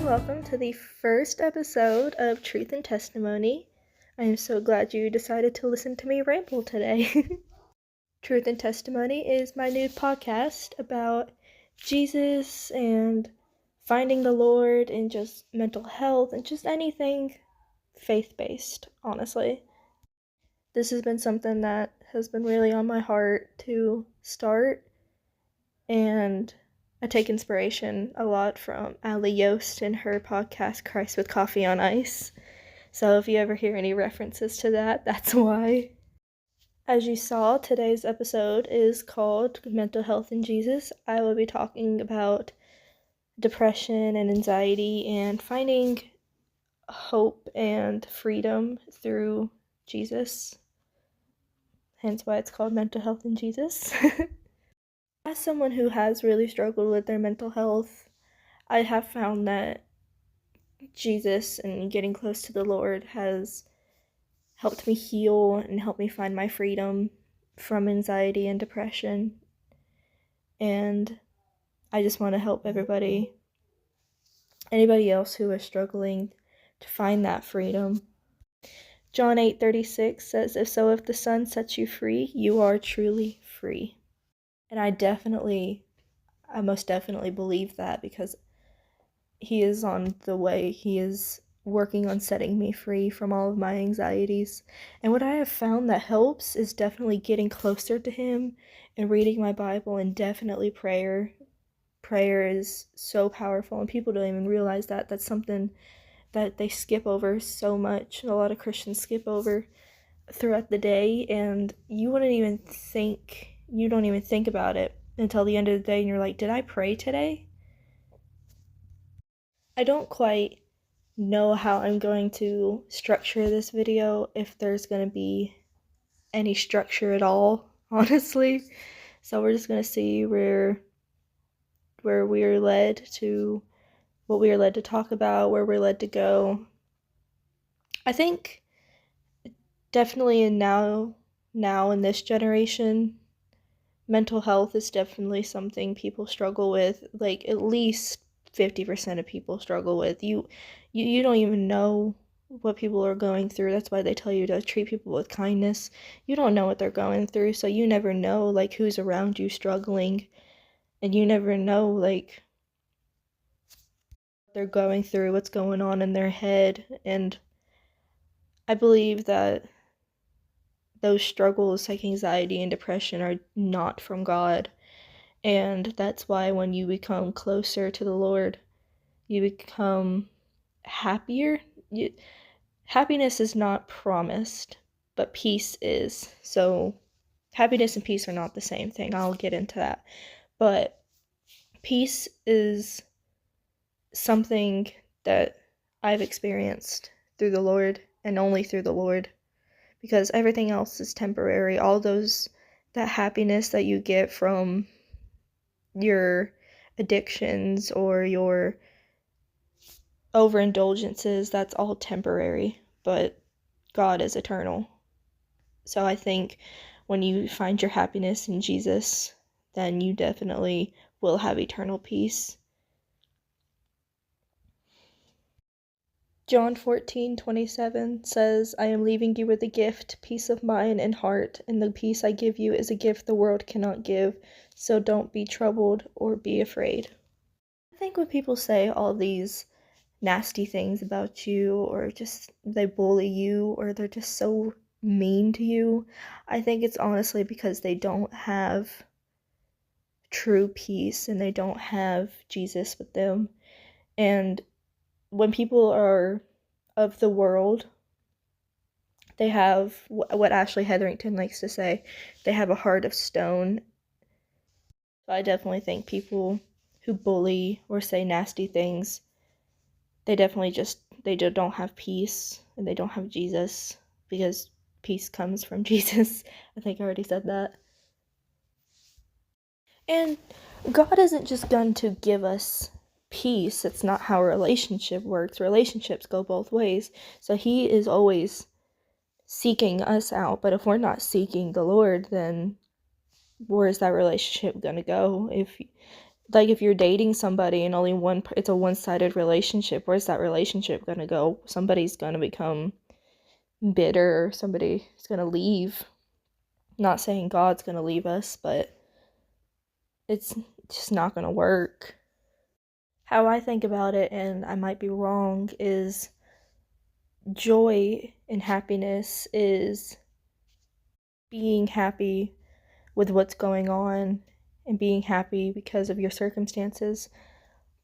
welcome to the first episode of Truth and Testimony. I am so glad you decided to listen to me ramble today. Truth and Testimony is my new podcast about Jesus and finding the Lord and just mental health and just anything faith-based, honestly. This has been something that has been really on my heart to start, and I take inspiration a lot from Ali Yost and her podcast, Christ with Coffee on Ice. So if you ever hear any references to that, that's why. As you saw, today's episode is called Mental Health in Jesus. I will be talking about depression and anxiety and finding hope and freedom through Jesus. Hence why it's called Mental Health in Jesus. As someone who has really struggled with their mental health, I have found that Jesus and getting close to the Lord has helped me heal and helped me find my freedom from anxiety and depression. And I just want to help anybody else who is struggling to find that freedom. John 8:36 says, if the Son sets you free, you are truly free. And I most definitely believe that, because he is on the way. He is working on setting me free from all of my anxieties. And what I have found that helps is definitely getting closer to him and reading my Bible, and definitely prayer. Prayer is so powerful, and people don't even realize that. That's something that they skip over so much. A lot of Christians skip over throughout the day, and you don't even think about it until the end of the day, and you're like, did I pray today? I don't quite know how I'm going to structure this video, if there's going to be any structure at all, honestly. So we're just going to see where we are led to, what we are led to talk about, where we're led to go. I think definitely now in this generation, mental health is definitely something people struggle with. Like, at least 50% of people struggle with. You don't even know what people are going through. That's why they tell you to treat people with kindness. You don't know what they're going through, so you never know, like, who's around you struggling, and you never know, like, what they're going through, what's going on in their head. And I believe that those struggles, like anxiety and depression, are not from God. And that's why when you become closer to the Lord, you become happier. Happiness is not promised, but peace is. So happiness and peace are not the same thing. I'll get into that. But peace is something that I've experienced through the Lord, and only through the Lord, because everything else is temporary. All that happiness that you get from your addictions or your overindulgences, that's all temporary, but God is eternal. So I think when you find your happiness in Jesus, then you definitely will have eternal peace. John 14:27 says, I am leaving you with a gift, peace of mind and heart, and the peace I give you is a gift the world cannot give, so don't be troubled or be afraid. I think when people say all these nasty things about you, or just they bully you, or they're just so mean to you, I think it's honestly because they don't have true peace and they don't have Jesus with them. And when people are of the world, they have what Ashley Hetherington likes to say, they have a heart of stone. So I definitely think people who bully or say nasty things, they don't have peace, and they don't have Jesus, because peace comes from Jesus. I think I already said that. And God isn't just going to give us peace. It's not how a relationship works. Relationships go both ways. So he is always seeking us out. But if we're not seeking the Lord, then where is that relationship going to go? If Like if you're dating somebody and only it's a one-sided relationship, where's that relationship gonna go? Somebody's gonna become bitter, or somebody's gonna leave. Not saying God's gonna leave us, but it's just not gonna work. How I think about it, and I might be wrong, is joy and happiness is being happy with what's going on and being happy because of your circumstances.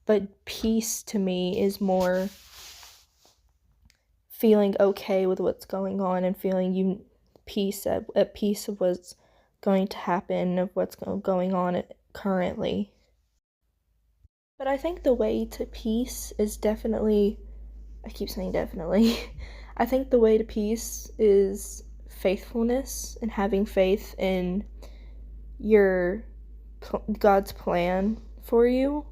But peace to me is more feeling okay with what's going on and feeling at peace of what's going to happen, of what's going on currently. But I think the way to peace is definitely, I keep saying definitely, I think the way to peace is faithfulness and having faith in your God's plan for you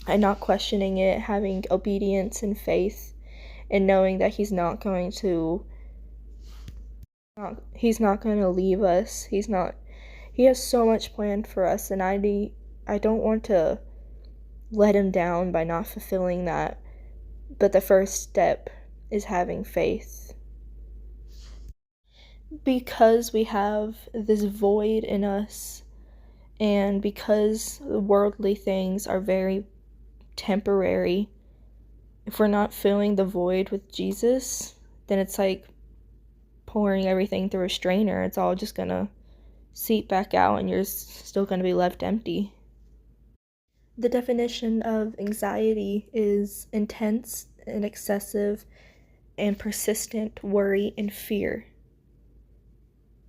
and not questioning it, having obedience and faith and knowing that he's not going to leave us. He has so much planned for us, and I don't want to let him down by not fulfilling that. But the first step is having faith. Because we have this void in us, and because worldly things are very temporary, if we're not filling the void with Jesus, then it's like pouring everything through a strainer. It's all just gonna seep back out and you're still gonna be left empty. The definition of anxiety is intense and excessive and persistent worry and fear.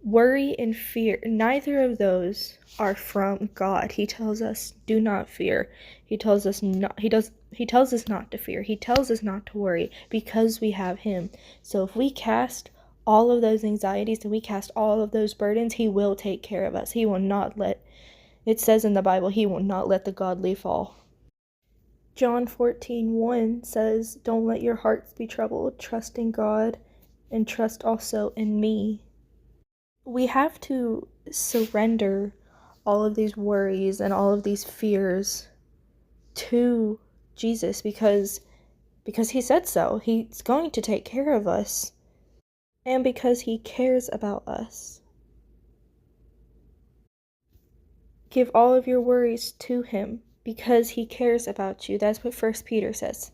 Worry and fear, neither of those are from God. He tells us do not fear. He tells us not to fear. He tells us not to worry because we have him. So if we cast all of those anxieties and we cast all of those burdens, he will take care of us. He will not let, it says in the Bible, he will not let the godly fall. John 14:1 says, "Don't let your hearts be troubled. Trust in God and trust also in me." We have to surrender all of these worries and all of these fears to Jesus because he said so. He's going to take care of us, and because he cares about us. Give all of your worries to him because he cares about you. That's what 1 Peter says.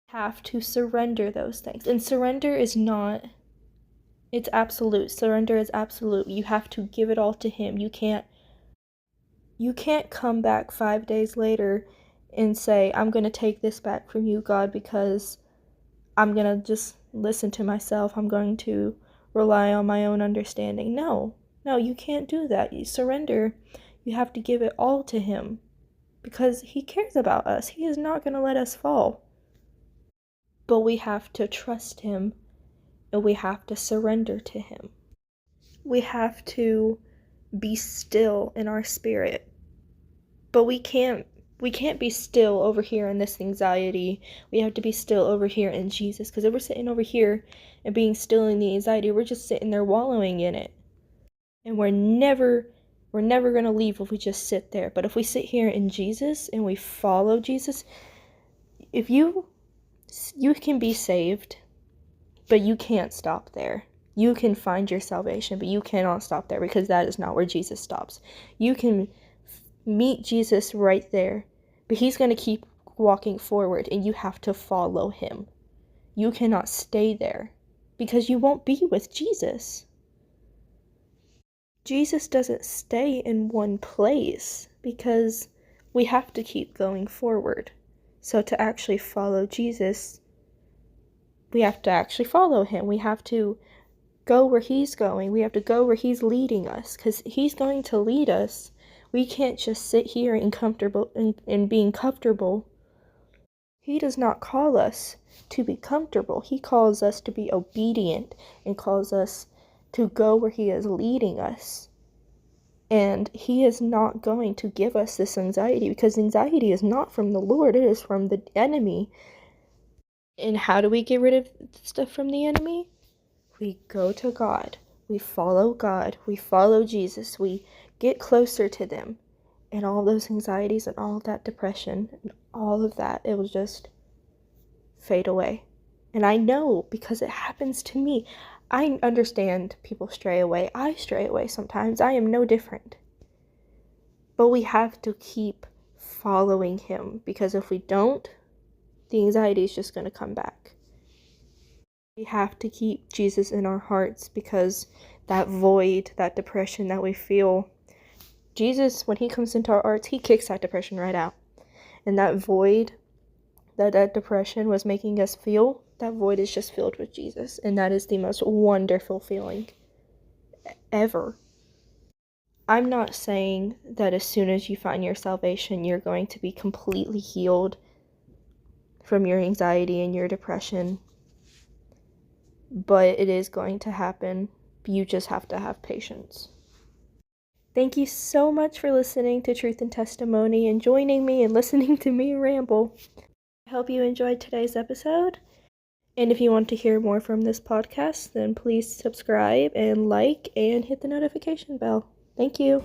You have to surrender those things. And surrender is not, it's absolute. Surrender is absolute. You have to give it all to him. You can't come back 5 days later and say, I'm going to take this back from you, God, because I'm going to just listen to myself. I'm going to rely on my own understanding. No, you can't do that. You surrender. You have to give it all to him because he cares about us. He is not going to let us fall. But we have to trust him and we have to surrender to him. We have to be still in our spirit. But we can't be still over here in this anxiety. We have to be still over here in Jesus. Because if we're sitting over here and being still in the anxiety, we're just sitting there wallowing in it. And we're never going to leave if we just sit there. But if we sit here in Jesus and we follow Jesus, if you can be saved, but you can't stop there. You can find your salvation, but you cannot stop there because that is not where Jesus stops. You can meet Jesus right there, but he's going to keep walking forward and you have to follow him. You cannot stay there because you won't be with Jesus. Jesus doesn't stay in one place because we have to keep going forward. So to actually follow Jesus, we have to actually follow him. We have to go where he's going. We have to go where he's leading us because he's going to lead us. We can't just sit here and being comfortable. He does not call us to be comfortable. He calls us to be obedient and calls us to go where he is leading us. And he is not going to give us this anxiety because anxiety is not from the Lord. It is from the enemy. And how do we get rid of stuff from the enemy? We go to God. We follow God. We follow Jesus. We get closer to them. and all those anxieties and all of that depression and all of that, it will just fade away. And I know because it happens to me. I understand people stray away. I stray away sometimes. I am no different. But we have to keep following him, because if we don't, the anxiety is just going to come back. We have to keep Jesus in our hearts, because that void, that depression that we feel, Jesus, when he comes into our hearts, he kicks that depression right out. And that void that depression was making us feel, that void is just filled with Jesus. And that is the most wonderful feeling ever. I'm not saying that as soon as you find your salvation, you're going to be completely healed from your anxiety and your depression. But it is going to happen. You just have to have patience. Thank you so much for listening to Truth and Testimony and joining me and listening to me ramble. I hope you enjoyed today's episode. And if you want to hear more from this podcast, then please subscribe and like and hit the notification bell. Thank you.